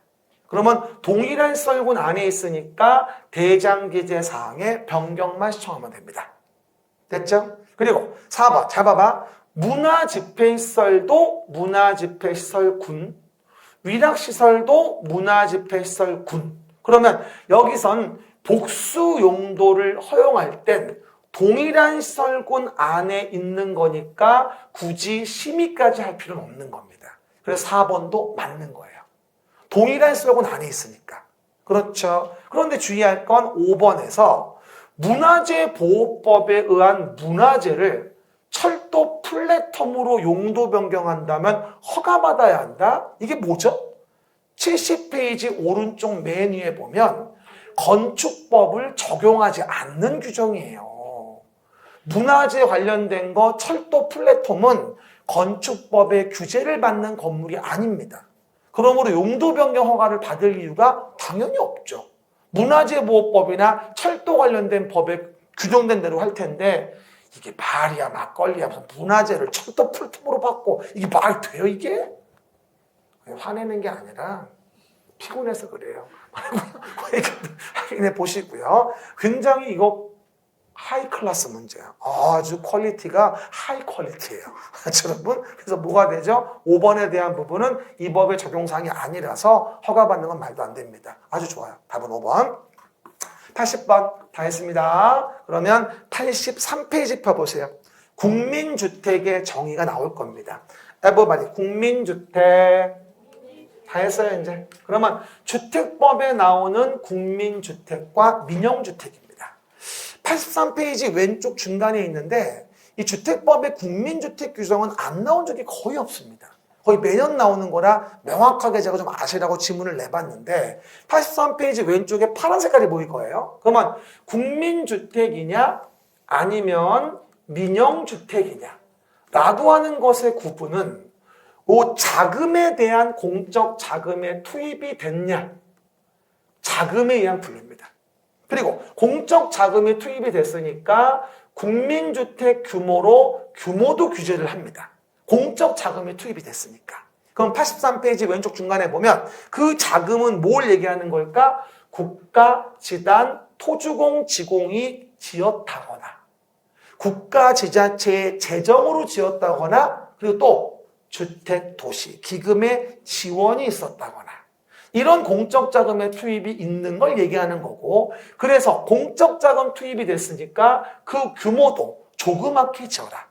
Speaker 1: 그러면 동일한 썰군 안에 있으니까 대장기재 사항의 변경만 시청하면 됩니다. 됐죠? 그리고 4번, 잘 봐봐. 문화집회시설도 문화집회시설군, 위락시설도 문화집회시설군. 그러면 여기선 복수 용도를 허용할 땐 동일한 시설군 안에 있는 거니까 굳이 심의까지 할 필요는 없는 겁니다. 그래서 4번도 맞는 거예요. 동일한 시설군 안에 있으니까. 그렇죠. 그런데 주의할 건 5번에서 문화재 보호법에 의한 문화재를 철도 플랫폼으로 용도 변경한다면 허가받아야 한다? 이게 뭐죠? 70페이지 오른쪽 맨 위에 보면 건축법을 적용하지 않는 규정이에요. 문화재 관련된 거 철도 플랫폼은 건축법의 규제를 받는 건물이 아닙니다. 그러므로 용도 변경 허가를 받을 이유가 당연히 없죠. 문화재 보호법이나 철도 관련된 법에 규정된 대로 할 텐데 이게 말이야 막걸리야 무슨 문화재를 철도 플랫폼으로 받고 이게 말이 돼요 이게? 화내는 게 아니라 피곤해서 그래요. 확인해 보시고요. 굉장히 이거 하이 클래스 문제야. 아주 퀄리티가 하이 퀄리티예요. 여러분, 그래서 뭐가 되죠? 5번에 대한 부분은 이 법의 적용사항이 아니라서 허가받는 건 말도 안 됩니다. 아주 좋아요. 답은 5번. 80번 다 했습니다. 그러면 83페이지 펴보세요. 국민주택의 정의가 나올 겁니다. everybody, 국민주택 다 했어요 이제. 그러면 주택법에 나오는 국민주택과 민영주택입니다. 83페이지 왼쪽 중간에 있는데 이 주택법의 국민주택 규정은 안 나온 적이 거의 없습니다. 거의 매년 나오는 거라 명확하게 제가 좀 아시라고 지문을 내봤는데 83페이지 왼쪽에 파란 색깔이 보일 거예요. 그러면 국민주택이냐 아니면 민영주택이냐 라고 하는 것의 구분은 그 자금에 대한 공적 자금의 투입이 됐냐 자금에 의한 분류입니다. 그리고 공적 자금이 투입이 됐으니까 국민주택 규모로 규모도 규제를 합니다. 공적 자금이 투입이 됐으니까. 그럼 83페이지 왼쪽 중간에 보면 그 자금은 뭘 얘기하는 걸까? 국가, 지단, 토주공, 지공이 지었다거나 국가 지자체의 재정으로 지었다거나 그리고 또 주택, 도시, 기금의 지원이 있었다거나 이런 공적 자금의 투입이 있는 걸 얘기하는 거고 그래서 공적 자금 투입이 됐으니까 그 규모도 조그맣게 지어라.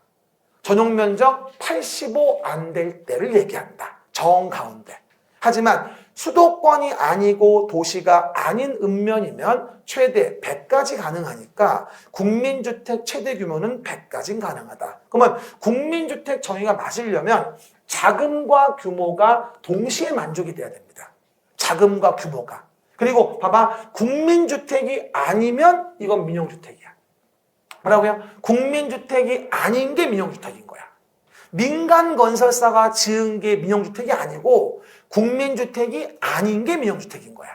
Speaker 1: 전용 면적 85 안 될 때를 얘기한다. 정 가운데. 하지만 수도권이 아니고 도시가 아닌 읍면이면 최대 100까지 가능하니까 국민주택 최대 규모는 100까지는 가능하다. 그러면 국민주택 정의가 맞으려면 자금과 규모가 동시에 만족이 돼야 됩니다. 자금과 규모가. 그리고 봐봐. 국민주택이 아니면 이건 민영주택이야. 뭐라고요? 국민주택이 아닌 게 민영주택인 거야. 민간 건설사가 지은 게 민영주택이 아니고 국민주택이 아닌 게 민영주택인 거야.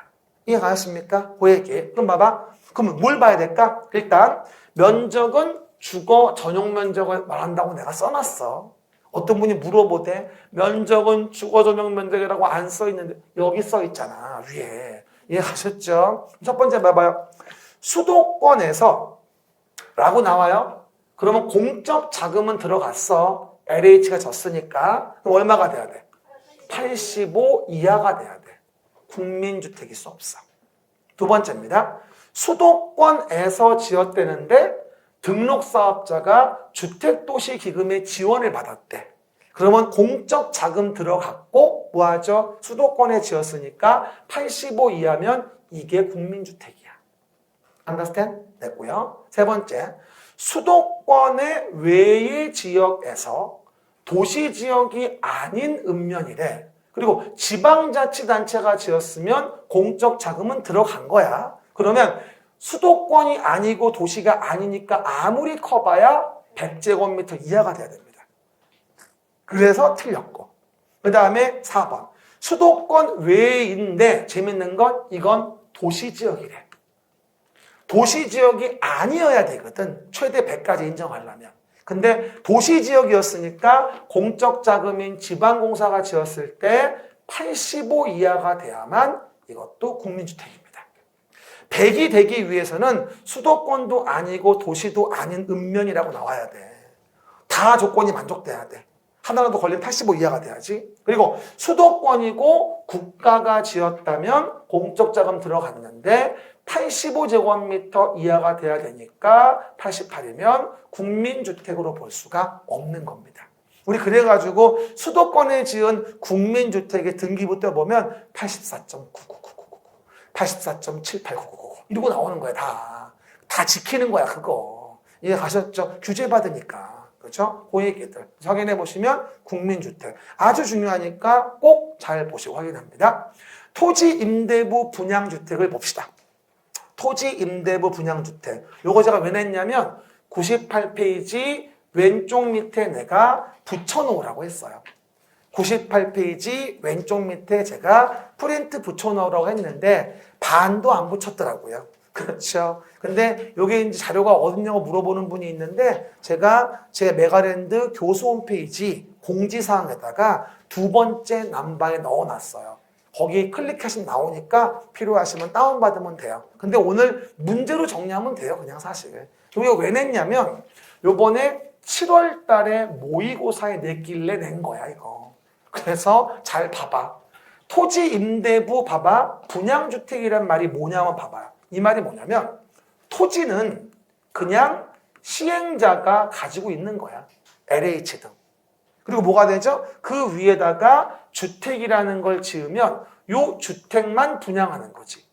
Speaker 1: 이해 가셨습니까? 그 얘기. 그럼 봐봐. 그러면 뭘 봐야 될까? 일단 면적은 주거 전용 면적을 말한다고 내가 써놨어. 어떤 분이 물어보대. 면적은 주거 전용 면적이라고 안 써있는데 여기 써있잖아. 위에. 이해 가셨죠? 첫 번째 봐봐요. 수도권에서 라고 나와요. 그러면 공적 자금은 들어갔어. LH가 졌으니까. 그럼 얼마가 돼야 돼? 85 이하가 돼야 돼. 국민주택일 수 없어. 두 번째입니다. 수도권에서 지었대는데 등록사업자가 주택도시기금의 지원을 받았대. 그러면 공적 자금 들어갔고 뭐하죠? 수도권에 지었으니까 85 이하면 이게 국민주택이야. Understand? 됐고요. 세 번째, 수도권의 외의 지역에서 도시지역이 아닌 읍면이래. 그리고 지방자치단체가 지었으면 공적 자금은 들어간 거야. 그러면 수도권이 아니고 도시가 아니니까 아무리 커봐야 100제곱미터 이하가 돼야 됩니다. 그래서 틀렸고. 그 다음에 4번. 수도권 외인데 재밌는 건 이건 도시지역이래. 도시지역이 아니어야 되거든. 최대 100까지 인정하려면. 근데 도시지역이었으니까 공적 자금인 지방공사가 지었을 때 85 이하가 돼야만 이것도 국민주택입니다. 100이 되기 위해서는 수도권도 아니고 도시도 아닌 읍면이라고 나와야 돼. 다 조건이 만족돼야 돼. 하나라도 걸리면 85 이하가 돼야지. 그리고 수도권이고 국가가 지었다면 공적 자금 들어갔는데 85제곱미터 이하가 돼야 되니까 88이면 국민주택으로 볼 수가 없는 겁니다. 우리 그래가지고 수도권에 지은 국민주택의 등기부터 보면 84.99999, 84.78999 이러고 나오는 거야. 다 지키는 거야 그거. 이해 가셨죠? 규제받으니까. 그렇죠? 그 얘기들 확인해 보시면 국민주택 아주 중요하니까 꼭 잘 보시고 확인합니다. 토지임대부 분양주택을 봅시다. 토지임대부 분양주택. 요거 제가 왜 냈냐면 98페이지 왼쪽 밑에 내가 붙여놓으라고 했어요. 98페이지 왼쪽 밑에 제가 프린트 붙여놓으라고 했는데 반도 안 붙였더라고요. 그렇죠. 근데 요게 이제 자료가 어딨냐고 물어보는 분이 있는데 제가 제 메가랜드 교수 홈페이지 공지사항에다가 두 번째 남방에 넣어놨어요. 거기 클릭하시면 나오니까 필요하시면 다운받으면 돼요. 근데 오늘 문제로 정리하면 돼요. 그냥 사실. 이거 왜 냈냐면 요번에 7월 달에 모의고사에 냈길래 낸 거야 이거. 그래서 잘 봐봐. 토지 임대부 봐봐. 분양주택이란 말이 뭐냐면 봐봐요. 이 말이 뭐냐면 토지는 그냥 시행자가 가지고 있는 거야. LH 등. 그리고 뭐가 되죠? 그 위에다가 주택이라는 걸 지으면 요 주택만 분양하는 거지.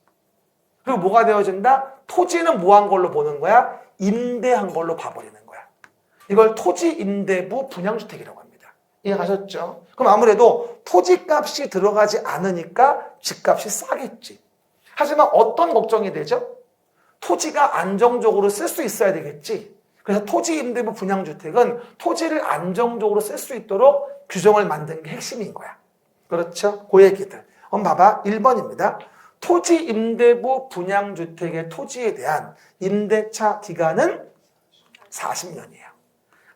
Speaker 1: 그리고 뭐가 되어진다? 토지는 뭐 한 걸로 보는 거야? 임대한 걸로 봐버리는 거야. 이걸 토지 임대부 분양주택이라고 합니다. 이해 가셨죠? 그럼 아무래도 토지값이 들어가지 않으니까 집값이 싸겠지. 하지만 어떤 걱정이 되죠? 토지가 안정적으로 쓸 수 있어야 되겠지. 그래서 토지 임대부 분양주택은 토지를 안정적으로 쓸 수 있도록 규정을 만든 게 핵심인 거야. 그렇죠? 그 얘기들. 한번 봐봐. 1번입니다. 토지임대부 분양주택의 토지에 대한 임대차 기간은 40년이에요.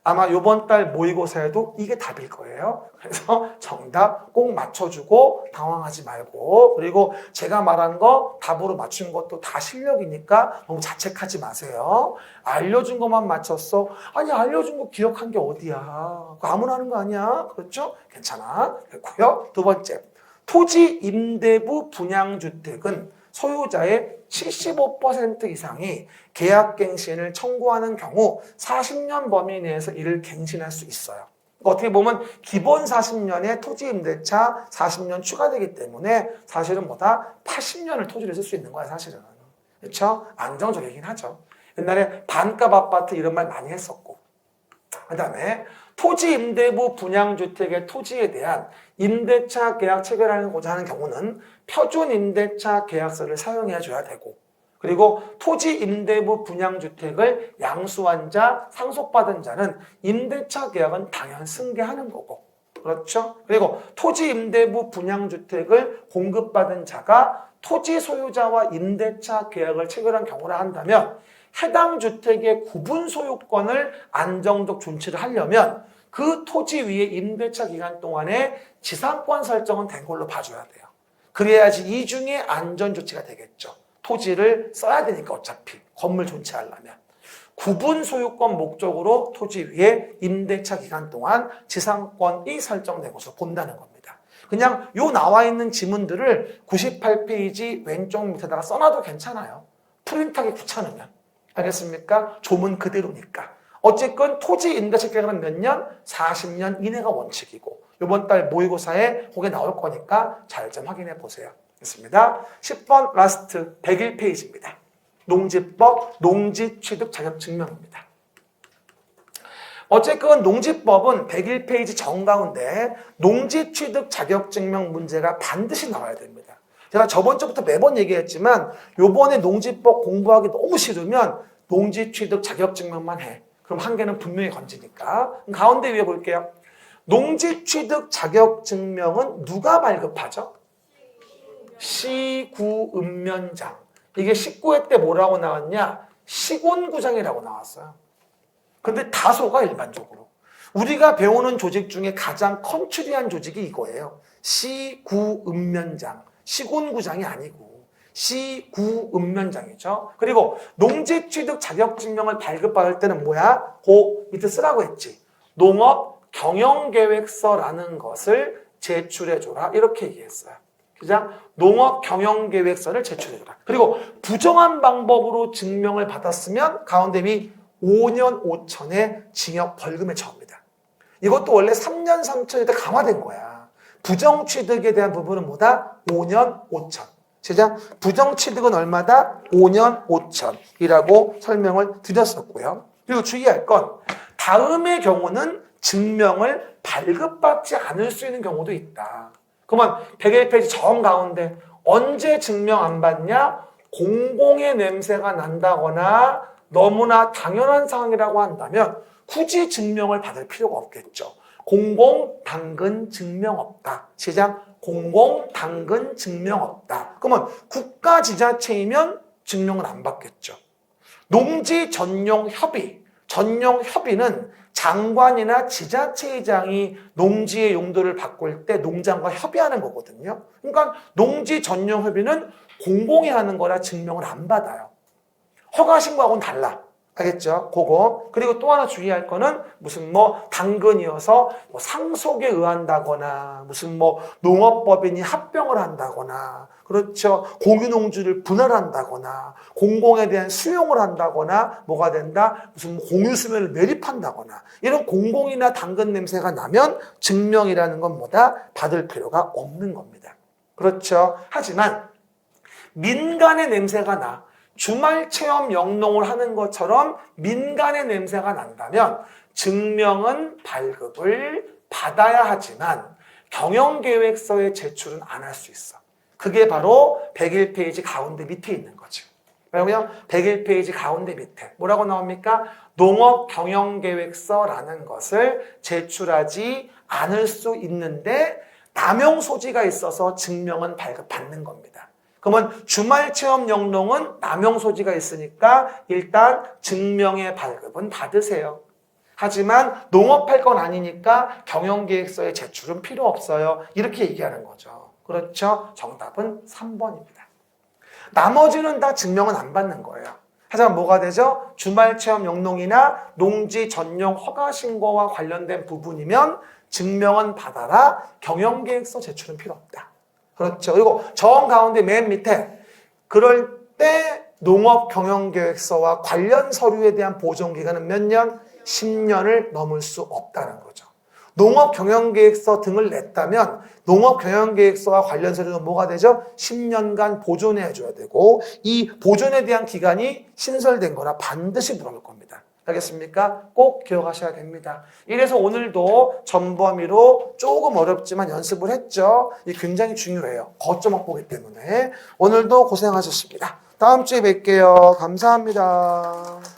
Speaker 1: 아마 이번 달 모의고사에도 이게 답일 거예요. 그래서 정답 꼭 맞춰주고 당황하지 말고, 그리고 제가 말한 거 답으로 맞춘 것도 다 실력이니까 너무 자책하지 마세요. 알려준 것만 맞췄어. 아니 알려준 거 기억한 게 어디야. 그거 아무나 하는 거 아니야. 그렇죠? 괜찮아. 됐고요. 두 번째, 토지임대부 분양주택은 소유자의 75% 이상이 계약갱신을 청구하는 경우 40년 범위 내에서 이를 갱신할 수 있어요. 어떻게 보면 기본 40년에 토지임대차 40년 추가되기 때문에 사실은 뭐다? 80년을 토지를 쓸 수 있는 거야 사실은. 그렇죠? 안정적이긴 하죠. 옛날에 반값 아파트 이런 말 많이 했었고, 그 다음에 토지임대부 분양주택의 토지에 대한 임대차 계약 체결하고자 하는 경우는 표준임대차 계약서를 사용해 줘야 되고, 그리고 토지임대부 분양주택을 양수한 자, 상속받은 자는 임대차 계약은 당연 승계하는 거고, 그렇죠? 그리고 토지임대부 분양주택을 공급받은 자가 토지 소유자와 임대차 계약을 체결한 경우라 한다면 해당 주택의 구분 소유권을 안정적 존치를 하려면 그 토지 위에 임대차 기간 동안에 지상권 설정은 된 걸로 봐줘야 돼요. 그래야지 이중에 안전 조치가 되겠죠. 토지를 써야 되니까 어차피 건물 존치하려면. 구분 소유권 목적으로 토지 위에 임대차 기간 동안 지상권이 설정된 것으로 본다는 겁니다. 그냥 요 나와 있는 지문들을 98페이지 왼쪽 밑에다가 써놔도 괜찮아요. 프린트하기 귀찮으면. 알겠습니까? 조문 그대로니까. 어쨌건 토지 임대차 기간은 몇 년? 40년 이내가 원칙이고, 이번 달 모의고사에 그게 나올 거니까 잘 좀 확인해 보세요. 됐습니다. 10번 라스트 101페이지입니다. 농지법 농지취득 자격증명입니다. 어쨌건 농지법은 101페이지 정가운데 농지취득 자격증명 문제가 반드시 나와야 됩니다. 제가 저번 주부터 매번 얘기했지만 요번에 농지법 공부하기 너무 싫으면 농지취득 자격증명만 해. 그럼 한 개는 분명히 건지니까. 가운데 위에 볼게요. 농지취득 자격증명은 누가 발급하죠? 시구읍면장. 이게 19회 때 뭐라고 나왔냐? 시군구장이라고 나왔어요. 근데 다소가 일반적으로. 우리가 배우는 조직 중에 가장 컨츄리한 조직이 이거예요. 시구읍면장. 시군구장이 아니고 시구읍면장이죠. 그리고 농지취득 자격증명을 발급받을 때는 뭐야? 그 밑에 쓰라고 했지. 농업 경영계획서라는 것을 제출해줘라. 이렇게 얘기했어요. 그죠? 농업 경영계획서를 제출해줘라. 그리고 부정한 방법으로 증명을 받았으면 가운데 미 5년 5천의 징역 벌금에 처합니다. 이것도 원래 3년 3천일 때 강화된 거야. 부정취득에 대한 부분은 뭐다? 5년 5천. 시작. 부정취득은 얼마다? 5년 5천이라고 설명을 드렸었고요. 그리고 주의할 건 다음의 경우는 증명을 발급받지 않을 수 있는 경우도 있다. 그러면 101페이지 정 가운데 언제 증명 안 받냐? 공공의 냄새가 난다거나 너무나 당연한 상황이라고 한다면 굳이 증명을 받을 필요가 없겠죠. 공공, 당근, 증명 없다. 시작. 공공, 당근, 증명 없다. 그러면 국가지자체이면 증명을 안 받겠죠. 농지 전용 협의. 전용 협의는 장관이나 지자체장이 농지의 용도를 바꿀 때 농장과 협의하는 거거든요. 그러니까 농지 전용 협의는 공공이 하는 거라 증명을 안 받아요. 허가 신고하고는 달라. 알겠죠? 그거. 그리고 또 하나 주의할 거는 무슨 당근이어서 상속에 의한다거나 무슨 농업법인이 합병을 한다거나 그렇죠. 공유농지를 분할한다거나 공공에 대한 수용을 한다거나 뭐가 된다? 무슨 공유수면을 매립한다거나 이런 공공이나 당근 냄새가 나면 증명이라는 건 뭐다? 받을 필요가 없는 겁니다. 그렇죠. 하지만 민간의 냄새가 나. 주말 체험 영농을 하는 것처럼 민간의 냄새가 난다면 증명은 발급을 받아야 하지만 경영계획서의 제출은 안 할 수 있어. 그게 바로 101페이지 가운데 밑에 있는 거죠. 그러면 101페이지 가운데 밑에 뭐라고 나옵니까? 농업경영계획서라는 것을 제출하지 않을 수 있는데 남용 소지가 있어서 증명은 발급받는 겁니다. 그러면 주말 체험 영농은 남용 소지가 있으니까 일단 증명의 발급은 받으세요. 하지만 농업할 건 아니니까 경영계획서의 제출은 필요 없어요. 이렇게 얘기하는 거죠. 그렇죠? 정답은 3번입니다. 나머지는 다 증명은 안 받는 거예요. 하지만 뭐가 되죠? 주말 체험 영농이나 농지 전용 허가 신고와 관련된 부분이면 증명은 받아라. 경영계획서 제출은 필요 없다. 그렇죠. 그리고 정 가운데 맨 밑에 그럴 때 농업 경영계획서와 관련 서류에 대한 보존 기간은 몇 년? 10년을 넘을 수 없다는 거죠. 농업 경영계획서 등을 냈다면 농업 경영계획서와 관련 서류는 뭐가 되죠? 10년간 보존해 줘야 되고 이 보존에 대한 기간이 신설된 거라 반드시 물어볼 겁니다. 알겠습니까? 꼭 기억하셔야 됩니다. 이래서 오늘도 전범위로 조금 어렵지만 연습을 했죠. 이게 굉장히 중요해요. 거점 확보기 때문에. 오늘도 고생하셨습니다. 다음 주에 뵐게요. 감사합니다.